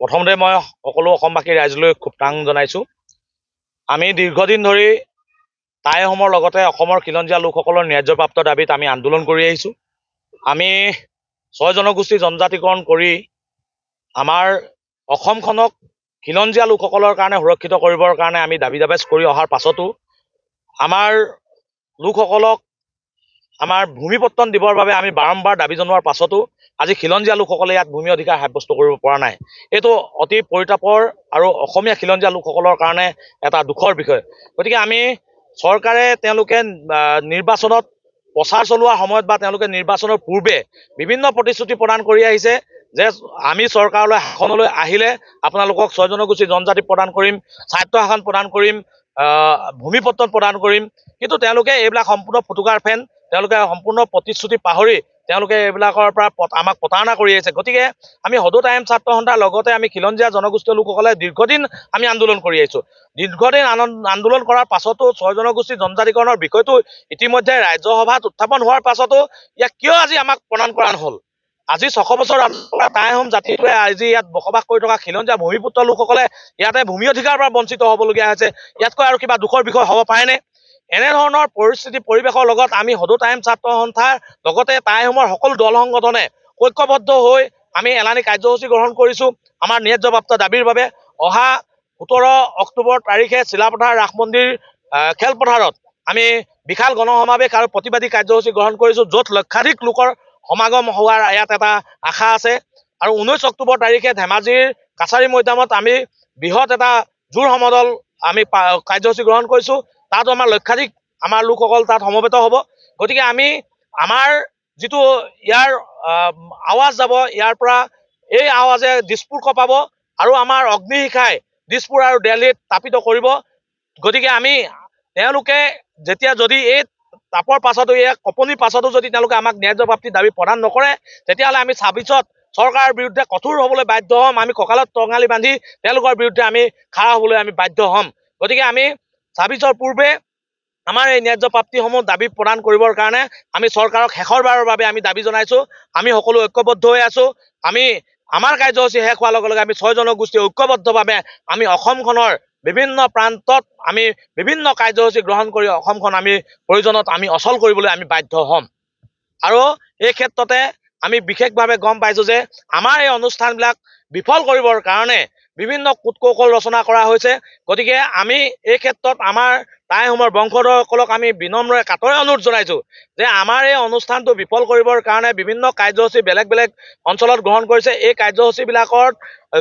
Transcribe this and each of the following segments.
প্ৰথমতে মই সকলো অসমবাসী ৰাইজলৈ খুব টাং জনাইছোঁ। আমি দীৰ্ঘদিন ধৰি টাই আহোমৰ লগতে অসমৰ খিলঞ্জীয়া লোকসকলৰ ন্যায্যপ্ৰাপ্ত দাবীত আমি আন্দোলন কৰি আহিছোঁ। আমি 6 জনগোষ্ঠী জনজাতিকৰণ কৰি আমাৰ অসমখনক খিলঞ্জীয়া লোকসকলৰ কাৰণে সুৰক্ষিত কৰিবৰ কাৰণে আমি দাবী দাবেজ কৰি অহাৰ পাছতো আমাৰ লোকসকলক আমাৰ ভূমিপত্তন দিবৰ বাবে আমি বাৰম্বাৰ দাবী জনোৱাৰ পাছতো আজি খিলঞ্জীয়া লোকসকলে ইয়াত ভূমি অধিকাৰ সাব্যস্ত কৰিব পৰা নাই। এইটো অতি পৰিতাপৰ আৰু অসমীয়া খিলঞ্জীয়া লোকসকলৰ কাৰণে এটা দুখৰ বিষয়। গতিকে আমি চৰকাৰে তেওঁলোকে নিৰ্বাচনত প্ৰচাৰ চলোৱাৰ সময়ত বা তেওঁলোকে নিৰ্বাচনৰ পূৰ্বে বিভিন্ন প্ৰতিশ্ৰুতি প্ৰদান কৰি আহিছে যে আমি চৰকাৰলৈ শাসনলৈ আহিলে আপোনালোকক 6 জনগোষ্ঠী জনজাতি প্ৰদান কৰিম, স্বায়ত্তশাসন প্ৰদান কৰিম, ভূমিপত্তন প্ৰদান কৰিম। কিন্তু তেওঁলোকে এইবিলাক সম্পূৰ্ণ ফুটুকাৰ ফেন, তেওঁলোকে সম্পূৰ্ণ প্ৰতিশ্ৰুতি পাহৰি তেওঁলোকে এইবিলাকৰ পৰা আমাক প্ৰতাৰণা কৰি আহিছে। গতিকে আমি সদৌ টাইম ছাত্ৰ সন্থাৰ লগতে আমি খিলঞ্জীয়া জনগোষ্ঠীয় লোকসকলে দীৰ্ঘদিন আমি আন্দোলন কৰি আহিছোঁ। দীৰ্ঘদিন আন্দোলন কৰাৰ পাছতো 6 জনগোষ্ঠী জনজাতিকৰণৰ বিষয়টো ইতিমধ্যে ৰাজ্যসভাত উত্থাপন হোৱাৰ পাছতো ইয়াক কিয় আজি আমাক প্ৰদান কৰা নহ'ল? আজি 600 বছৰ টাই আহোম জাতিটোৱে আজি ইয়াত বসবাস কৰি থকা খিলঞ্জীয়া ভূমিপুত্ৰ লোকসকলে ইয়াতে ভূমি অধিকাৰৰ পৰা বঞ্চিত হ'বলগীয়া হৈছে। ইয়াতকৈ আৰু কিবা দুখৰ বিষয় হ'ব পাৰেনে? এনেধৰণৰ পৰিস্থিতি পৰিৱেশৰ লগত আমি সদৌ টাইম ছাত্ৰ সন্থাৰ লগতে টাই আহোমৰ সকলো দল সংগঠনে ঐক্যবদ্ধ হৈ আমি এলানি কাৰ্যসূচী গ্ৰহণ কৰিছোঁ আমাৰ ন্যায্যপ্ৰাপ্ত দাবীৰ বাবে। অহা 17 অক্টোবৰ তাৰিখে চিলাপথাৰ ৰাস মন্দিৰ খেলপথাৰত আমি বিশাল গণসমাৱেশ আৰু প্ৰতিবাদী কাৰ্যসূচী গ্ৰহণ কৰিছোঁ, য'ত লক্ষাধিক লোকৰ সমাগম হোৱাৰ ইয়াত এটা আশা আছে। আৰু 19 অক্টোবৰ তাৰিখে ধেমাজিৰ কাছাৰী মৈদামত আমি বৃহৎ এটা জোৰ সমদল আমি কাৰ্যসূচী গ্ৰহণ কৰিছোঁ। তাতো আমাৰ লক্ষাধিক আমাৰ লোকসকল তাত সমবেত হ'ব। গতিকে আমি আমাৰ যিটো ইয়াৰ আৱাজ যাব, ইয়াৰ পৰা এই আৱাজে দিছপুৰ কঁপাব আৰু আমাৰ অগ্নিশিখাই দিছপুৰ আৰু দিল্লীত তাপিত কৰিব। গতিকে আমি তেওঁলোকে যেতিয়া যদি এই তাপৰ পাছতো এই কঁপনিৰ পাছতো যদি তেওঁলোকে আমাক ন্যায্যপ্ৰাপ্তি দাবী প্ৰদান নকৰে, তেতিয়াহ'লে আমি 26ত চৰকাৰৰ বিৰুদ্ধে কঠোৰ হ'বলৈ বাধ্য হ'ম। আমি কঁকালত টঙালি বান্ধি তেওঁলোকৰ বিৰুদ্ধে আমি খাৰা হ'বলৈ আমি বাধ্য হ'ম। গতিকে আমি 26ৰ পূৰ্বে আমাৰ এই ন্যায্যপ্ৰাপ্তিসমূহ দাবী প্ৰদান কৰিবৰ কাৰণে আমি চৰকাৰক শেষৰবাৰৰ বাবে আমি দাবী জনাইছোঁ। আমি সকলো ঐক্যবদ্ধ হৈ আছোঁ। আমি আমাৰ কাৰ্যসূচী শেষ হোৱাৰ লগে লগে আমি 6 জনগোষ্ঠী ঐক্যবদ্ধভাৱে আমি অসমখনৰ বিভিন্ন প্ৰান্তত আমি বিভিন্ন কাৰ্যসূচী গ্ৰহণ কৰি অসমখন আমি প্ৰয়োজনত আমি অচল কৰিবলৈ আমি বাধ্য হ'ম। আৰু এই ক্ষেত্ৰতে আমি বিশেষভাৱে গম পাইছোঁ যে আমাৰ এই অনুষ্ঠানবিলাক বিফল কৰিবৰ কাৰণে বিভিন্ন কূটকৌশল ৰচনা কৰা হৈছে। গতিকে আমি এই ক্ষেত্ৰত আমাৰ টাই আহোমৰ বংশধৰসকলক আমি বিনম্ৰ কাতৰে অনুৰোধ জনাইছোঁ যে আমাৰ এই অনুষ্ঠানটো বিফল কৰিবৰ কাৰণে বিভিন্ন কাৰ্যসূচী বেলেগ বেলেগ অঞ্চলত গ্ৰহণ কৰিছে। এই কাৰ্যসূচীবিলাকত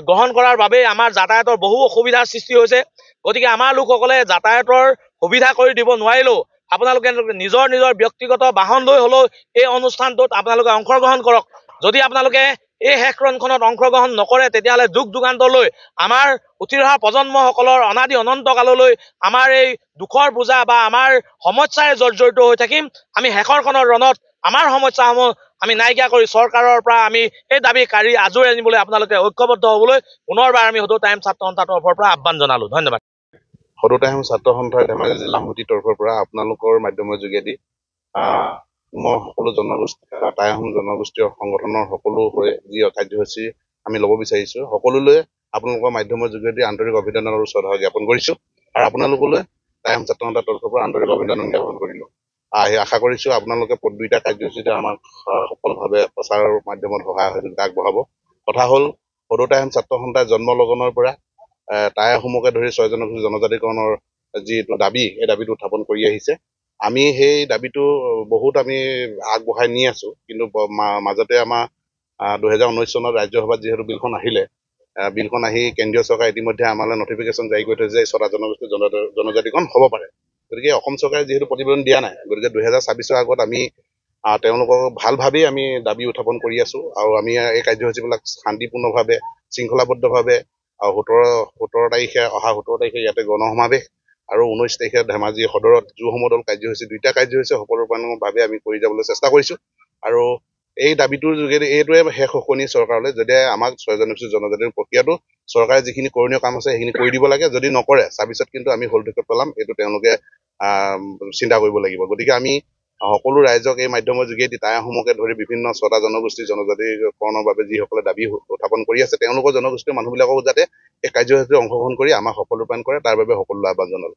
গ্ৰহণ কৰাৰ বাবেই আমাৰ যাতায়াতৰ বহু অসুবিধাৰ সৃষ্টি হৈছে। গতিকে আমাৰ লোকসকলে যাতায়াতৰ সুবিধা কৰি দিব নোৱাৰিলেও আপোনালোকে নিজৰ নিজৰ ব্যক্তিগত বাহন লৈ হ'লেও এই অনুষ্ঠানটোত আপোনালোকে অংশগ্ৰহণ কৰক। যদি আপোনালোকে এই শেষৰণখনত অংশগ্ৰহণ নকৰে, তেতিয়াহ'লে যুগ যুগান্তৰলৈ আমাৰ উঠি অহা প্ৰজন্মসকলৰ অনাদি অনন্ত কাললৈ আমাৰ এই দুখৰ বোজা বা আমাৰ সমস্যাৰে জৰ্জৰিত হৈ থাকিম। আমি শেষৰখনৰ ৰণত আমাৰ সমস্যাসমূহ আমি নাইকিয়া কৰি চৰকাৰৰ পৰা আমি এই দাবী কাঢ়ি আজৰি আনিবলৈ আপোনালোকে ঐক্যবদ্ধ হ'বলৈ পুনৰবাৰ আমি সদৌ টাইম ছাত্ৰ সন্থাৰ তৰফৰ পৰা আহ্বান জনালোঁ। ধন্যবাদ। সদৌ টাইম ছাত্ৰ সন্থাৰ ধেমাজি জিলা সমিতিৰ তৰফৰ পৰা আপোনালোকৰ মাধ্যমৰ যোগেদি মই সকলো জনগোষ্ঠী টাই আহোম জনগোষ্ঠীয় সংগঠনৰ সকলো হৈ যি কাৰ্যসূচী আমি ল'ব বিচাৰিছোঁ, সকলোলৈ আপোনালোকৰ মাধ্যমৰ যোগেদি আন্তৰিক অভিনন্দন আৰু শ্ৰদ্ধা জ্ঞাপন কৰিছোঁ। আৰু আপোনালোকলৈ টাই আহোম ছাত্ৰ সন্থাৰ তৰফৰ পৰা আন্তৰিক অভিনন্দন জ্ঞাপন কৰিলোঁ। আশা কৰিছোঁ আপোনালোকে দুইটা কাৰ্যসূচীতে আমাক সফলভাৱে প্ৰচাৰৰ মাধ্যমত সহায় সহযোগিতা আগবঢ়াব। কথা হ'ল, সদৌ টাই আহোম ছাত্ৰ সন্থাই জন্ম লগনৰ পৰা টাই আহোমকে ধৰি 6 জনগোষ্ঠী জনজাতিকৰণৰ যিটো দাবী, এই দাবীটো উত্থাপন কৰি আহিছে। আমি সেই দাবীটো বহুত আমি আগবঢ়াই নি আছোঁ। কিন্তু মাজতে আমাৰ 2019 চনত ৰাজ্যসভাত যিহেতু বিলখন আহিলে, বিলখন আহি কেন্দ্ৰীয় চৰকাৰে ইতিমধ্যে আমালৈ নটিফিকেশ্যন জাৰি কৰি থৈছে যে 6টা জনগোষ্ঠী জনজাতিকৰণ হ'ব পাৰে। গতিকে অসম চৰকাৰে যিহেতু প্ৰতিবেদন দিয়া নাই, গতিকে 2026ৰ আগত আমি তেওঁলোকক ভাল ভাবেই আমি দাবী উত্থাপন কৰি আছোঁ। আৰু আমি এই কাৰ্যসূচীবিলাক শান্তিপূৰ্ণভাৱে শৃংখলাবদ্ধভাৱে আৰু 17 তাৰিখে অহা 17 তাৰিখে ইয়াতে গণসমাৱেশ আৰু 19 তাৰিখে ধেমাজি সদৰত জোৰ সমদল কাৰ্যসূচী, দুইটা কাৰ্যসূচী সফলৰূপায়ণভাৱে আমি কৰি যাবলৈ চেষ্টা কৰিছোঁ। আৰু এই দাবীটোৰ যোগেদি এইটোৱে শেষ শুনি চৰকাৰলৈ, যদি আমাক 6 জনগোষ্ঠী জনজাতিৰ প্ৰক্ৰিয়াটো চৰকাৰে যিখিনি কৰণীয় কাম আছে সেইখিনি কৰি দিব লাগে। যদি নকৰে 26ত কিন্তু আমি হলধুকত পেলাম, এইটো তেওঁলোকে চিন্তা কৰিব লাগিব। গতিকে আমি সকলো ৰাইজক এই মাধ্যমৰ যোগেদি টাই আহোমকে ধৰি বিভিন্ন ছটা জনগোষ্ঠী জনজাতিকৰণৰ বাবে যিসকলে দাবী উত্থাপন কৰি আছে তেওঁলোকৰ জনগোষ্ঠীৰ মানুহবিলাকো যাতে এই কাৰ্যসূচীত অংশগ্ৰহণ কৰি আমাক সফল ৰূপায়ণ কৰে তাৰ বাবে সকলো আহ্বান জনালো।